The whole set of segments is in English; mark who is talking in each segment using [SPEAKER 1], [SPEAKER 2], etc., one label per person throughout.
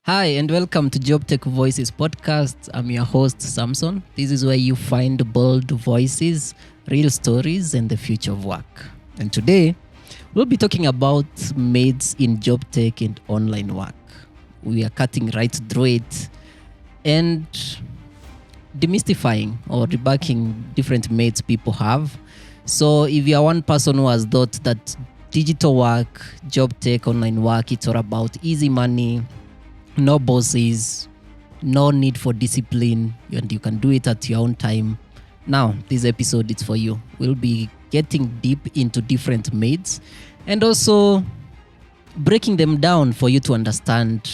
[SPEAKER 1] Hi, and welcome to Job Tech Voices podcast. I'm your host, Samson. This is where you find bold voices, real stories, and the future of work. And today, we'll be talking about maids in job tech and online work. We are cutting right through it and demystifying or debunking different maids people have. So if you are one person who has thought that digital work, job tech, online work, it's all about easy money, no bosses, no need for discipline, and you can do it at your own time. Now, this episode is for you. We'll be getting deep into different maids and also breaking them down for you to understand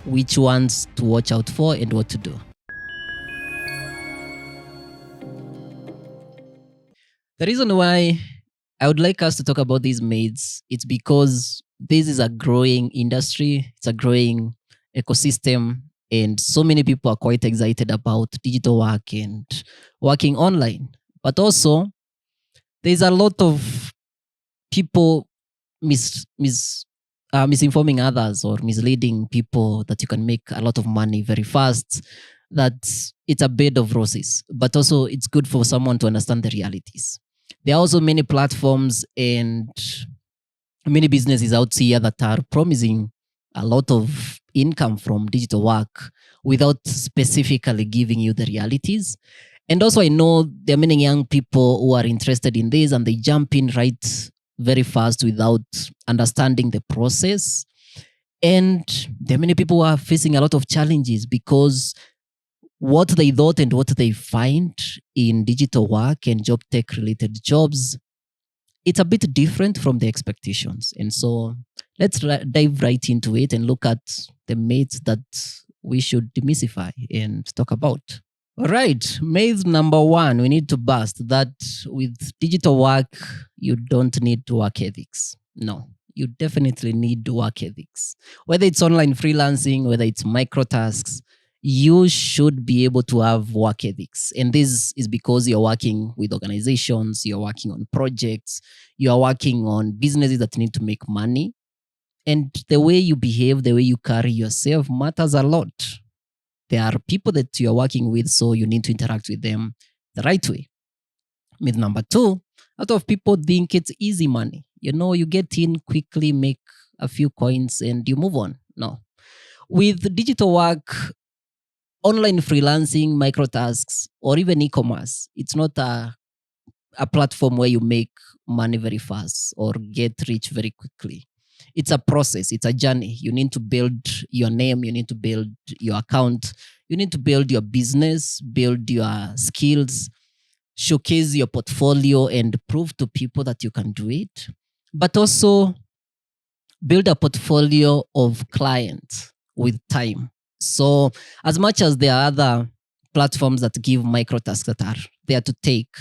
[SPEAKER 1] which ones to watch out for and what to do. The reason why I would like us to talk about these maids, it's because this is a growing industry, it's a growing ecosystem, and so many people are quite excited about digital work and working online. But also, there's a lot of people misinforming others or misleading people that you can make a lot of money very fast, that it's a bed of roses. But also, it's good for someone to understand the realities. There are also many platforms and many businesses out here that are promising a lot of income from digital work without specifically giving you the realities. And also, I know there are many young people who are interested in this and they jump in right very fast without understanding the process. And there are many people who are facing a lot of challenges because what they thought and what they find in digital work and job tech related jobs, it's a bit different from the expectations. And so let's dive right into it and look at the myths that we should demystify and talk about. All right, myth number one, we need to bust that with digital work, you don't need work ethics. No, you definitely need work ethics. Whether it's online freelancing, whether it's micro tasks, you should be able to have work ethics. And this is because you're working with organizations, you're working on projects, you're working on businesses that need to make money. And the way you behave, the way you carry yourself matters a lot. There are people that you're working with, so you need to interact with them the right way. Myth number two, a lot of people think it's easy money. You get in quickly, make a few coins, and you move on. No. With digital work, online freelancing, micro tasks, or even e-commerce, it's not a platform where you make money very fast or get rich very quickly. It's a process, it's a journey. You need to build your name, you need to build your account, you need to build your business, build your skills, showcase your portfolio, and prove to people that you can do it. But also build a portfolio of clients with time. So as much as there are other platforms that give micro tasks that are there to take,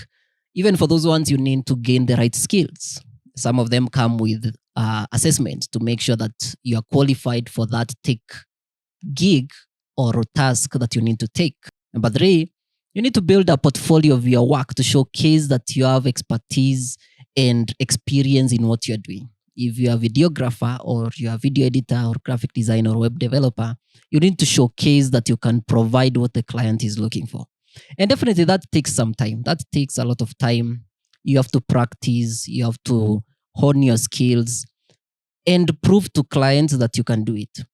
[SPEAKER 1] even for those ones, you need to gain the right skills. Some of them come with assessments to make sure that you are qualified for that tech gig or task that you need to take. Number three, you need to build a portfolio of your work to showcase that you have expertise and experience in what you're doing. If you're a videographer or you're a video editor or graphic designer or web developer, you need to showcase that you can provide what the client is looking for. And definitely that takes some time. That takes a lot of time. You have to practice, you have to hone your skills and prove to clients that you can do it.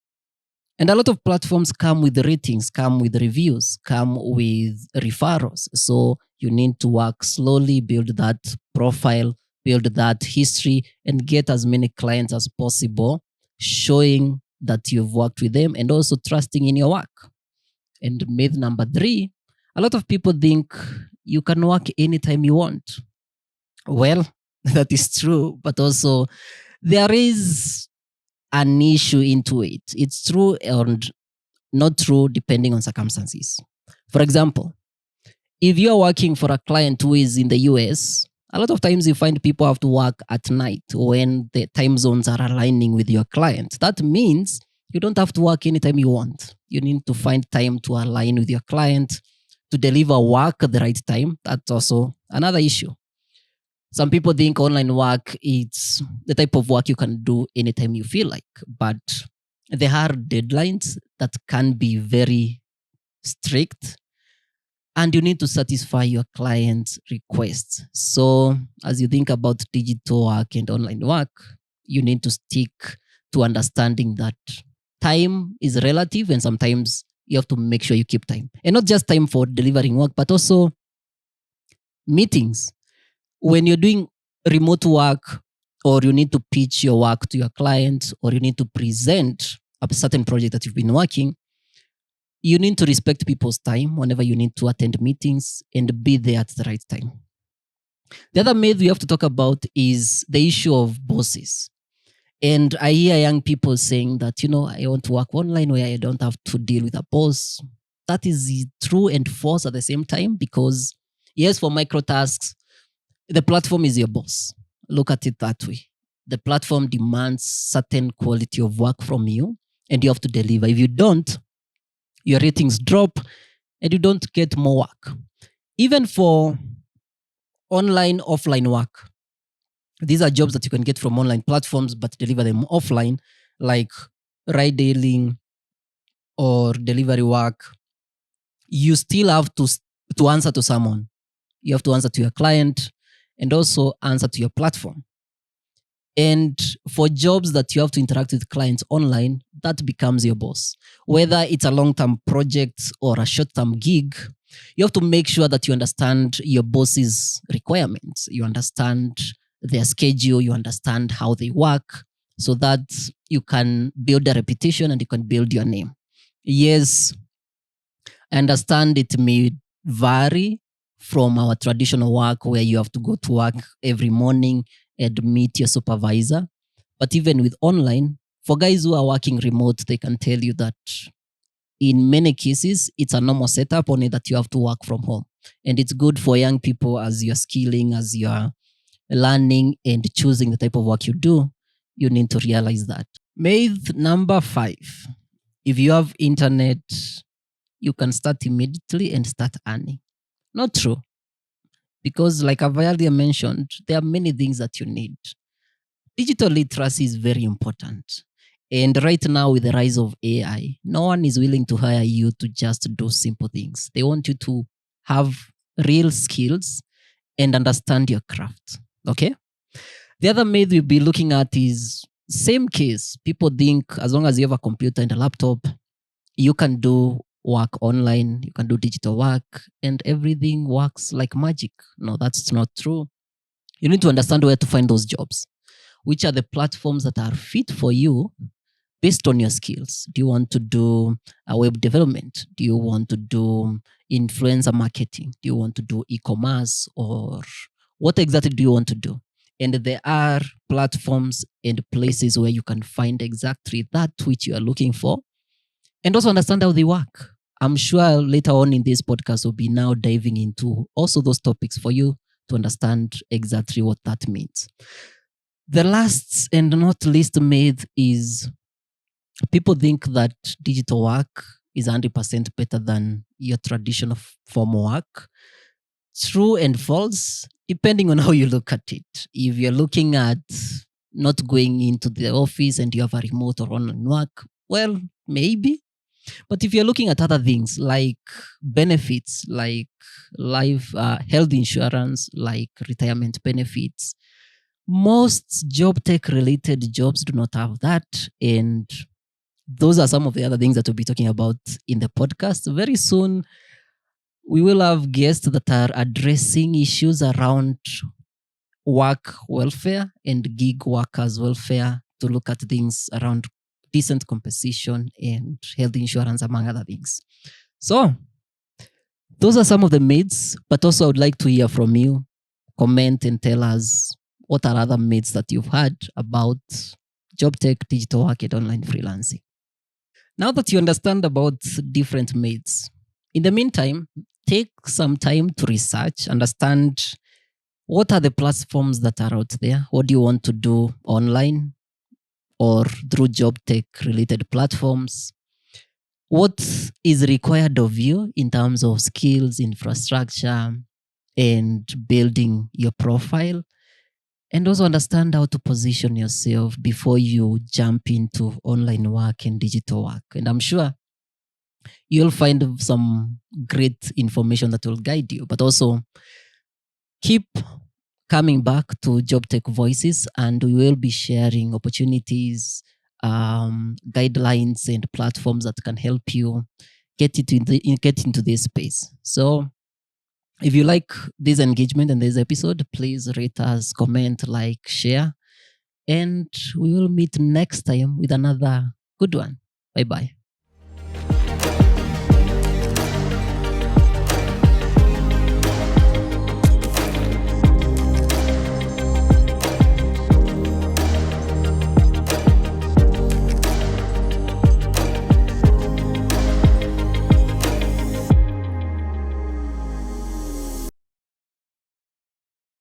[SPEAKER 1] And a lot of platforms come with ratings, come with reviews, come with referrals. So you need to work slowly, build that profile, build that history, and get as many clients as possible, showing that you've worked with them and also trusting in your work. And myth number three, a lot of people think you can work anytime you want. Well, that is true, but also there is an issue into it. It's true and not true depending on circumstances. For example, if you're working for a client who is in the US, a lot of times you find people have to work at night when the time zones are aligning with your client. That means you don't have to work anytime you want. You need to find time to align with your client, to deliver work at the right time. That's also another issue. Some people think online work is the type of work you can do anytime you feel like, but There are deadlines that can be very strict, and you need to satisfy your client's requests. So, as you think about digital work and online work, you need to stick to understanding that time is relative, and sometimes you have to make sure you keep time. And not just time for delivering work, but also meetings. When you're doing remote work, or you need to pitch your work to your client, or you need to present a certain project that you've been working, you need to respect people's time whenever you need to attend meetings and be there at the right time. The other myth we have to talk about is the issue of bosses. And I hear young people saying that, I want to work online where I don't have to deal with a boss. That is true and false at the same time, because yes, for micro tasks, the platform is your boss. Look at it that way. The platform demands certain quality of work from you, and you have to deliver. If you don't, your ratings drop and you don't get more work. Even for online, offline work, these are jobs that you can get from online platforms but deliver them offline, like ride hailing or delivery work. You still have to answer to someone. You have to answer to your client and also answer to your platform. And for jobs that you have to interact with clients online, that becomes your boss. Whether it's a long-term project or a short-term gig, you have to make sure that you understand your boss's requirements. You understand their schedule, you understand how they work, so that you can build a reputation and you can build your name. Yes, I understand it may vary from our traditional work where you have to go to work every morning and meet your supervisor. But even with online, for guys who are working remote, they can tell you that in many cases, it's a normal setup, only that you have to work from home. And it's good for young people as you're skilling, as you're learning and choosing the type of work you do. You need to realize that. Myth number 5. If you have internet, you can start immediately and start earning. Not true. Because like I've earlier mentioned, there are many things that you need. Digital literacy is very important. And right now, with the rise of AI, no one is willing to hire you to just do simple things. They want you to have real skills and understand your craft. Okay? The other myth we'll be looking at is same case. People think as long as you have a computer and a laptop, you can do work online, you can do digital work, and everything works like magic. No, that's not true. You need to understand where to find those jobs. Which are the platforms that are fit for you based on your skills? Do you want to do a web development? Do you want to do influencer marketing? Do you want to do e-commerce? Or what exactly do you want to do? And there are platforms and places where you can find exactly that which you are looking for, and also understand how they work. I'm sure later on in this podcast, we'll be now diving into also those topics for you to understand exactly what that means. The last and not least myth is people think that digital work is 100% better than your traditional formal work. True and false, depending on how you look at it. If you're looking at not going into the office and you have a remote or online work, well, maybe. But if you're looking at other things like benefits, like life, health insurance, like retirement benefits, most job tech related jobs do not have that. And those are some of the other things that we'll be talking about in the podcast. Very soon, we will have guests that are addressing issues around work welfare and gig workers' welfare, to look at things around decent compensation and health insurance, among other things. So, those are some of the myths, but also I would like to hear from you. Comment and tell us what are other myths that you've heard about job tech, digital work, and online freelancing. Now that you understand about different myths, in the meantime, take some time to research, understand what are the platforms that are out there. What do you want to do online or through job tech related platforms? What is required of you in terms of skills, infrastructure, and building your profile? and also understand how to position yourself before you jump into online work and digital work. And I'm sure you'll find some great information that will guide you, but also keep coming back to Job Tech Voices, and we will be sharing opportunities, guidelines, and platforms that can help you get into this space. So if you like this engagement and this episode, please rate us, comment, like, share, and we will meet next time with another good one. Bye bye.